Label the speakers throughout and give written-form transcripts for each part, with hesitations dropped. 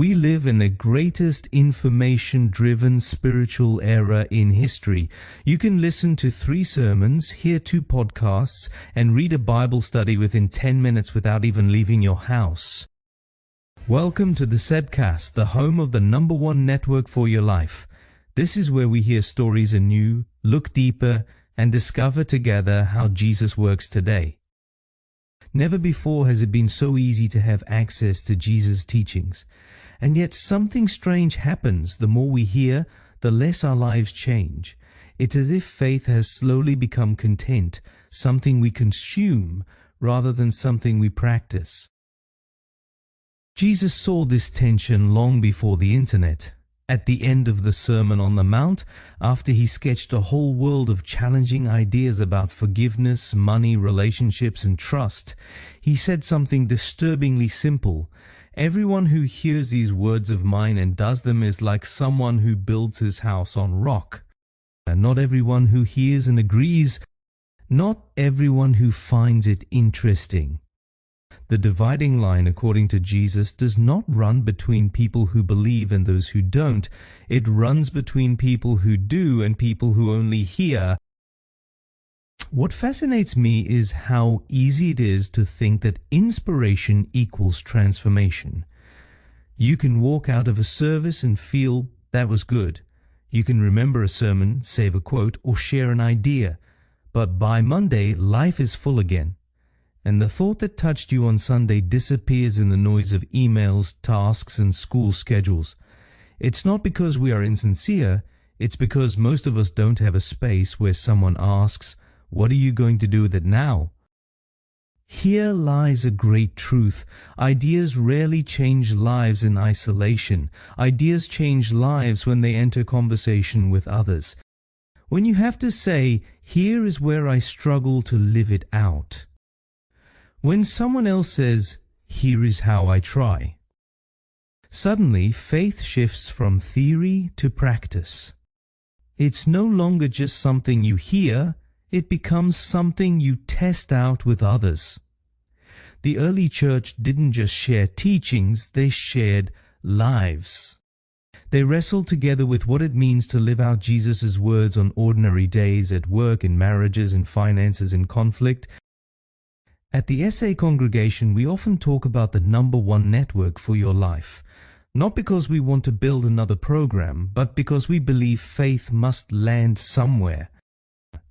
Speaker 1: We live in the greatest information-driven spiritual era in history. You can listen to 3 sermons, hear 2 podcasts, and read a Bible study within 10 minutes without even leaving your house. Welcome to the Sebcast, the home of the #1 network for your life. This is where we hear stories anew, look deeper, and discover together how Jesus works today. Never before has it been so easy to have access to Jesus' teachings. And yet something strange happens. The more we hear, the less our lives change. It's as if faith has slowly become content, something we consume rather than something we practice. Jesus saw this tension long before the internet. At the end of the Sermon on the Mount, after he sketched a whole world of challenging ideas about forgiveness, money, relationships, and trust, he said something disturbingly simple. Everyone who hears these words of mine and does them is like someone who builds his house on rock. And not everyone who hears and agrees, not everyone who finds it interesting. The dividing line, according to Jesus, does not run between people who believe and those who don't. It runs between people who do and people who only hear. What fascinates me is how easy it is to think that inspiration equals transformation. You can walk out of a service and feel that was good. You can remember a sermon, save a quote, or share an idea. But by Monday, life is full again. And the thought that touched you on Sunday disappears in the noise of emails, tasks, and school schedules. It's not because we are insincere, it's because most of us don't have a space where someone asks, "What are you going to do with it now?" Here lies a great truth. Ideas rarely change lives in isolation. Ideas change lives when they enter conversation with others. When you have to say, "Here is where I struggle to live it out." When someone else says, "Here is how I try." Suddenly, faith shifts from theory to practice. It's no longer just something you hear, it becomes something you test out with others. The early church didn't just share teachings, they shared lives. They wrestled together with what it means to live out Jesus' words on ordinary days, at work, in marriages, in finances, in conflict. At the SA congregation, we often talk about the #1 network for your life, not because we want to build another program, but because we believe faith must land somewhere.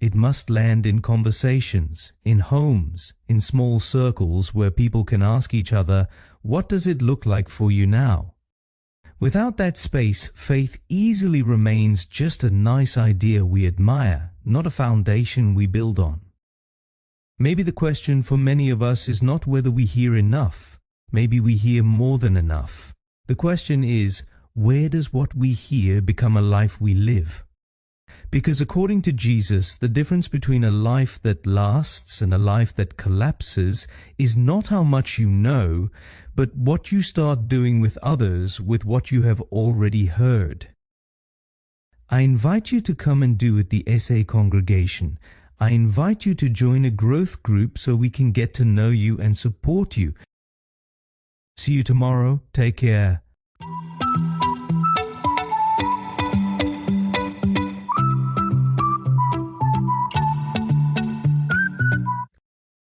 Speaker 1: It must land in conversations, in homes, in small circles where people can ask each other, "What does it look like for you now?" Without that space, faith easily remains just a nice idea we admire, not a foundation we build on. Maybe the question for many of us is not whether we hear enough. Maybe we hear more than enough. The question is, where does what we hear become a life we live? Because according to Jesus, the difference between a life that lasts and a life that collapses is not how much you know, but what you start doing with others with what you have already heard. I invite you to come and do at the SA congregation. I invite you to join a growth group so we can get to know you and support you. See you tomorrow. Take care.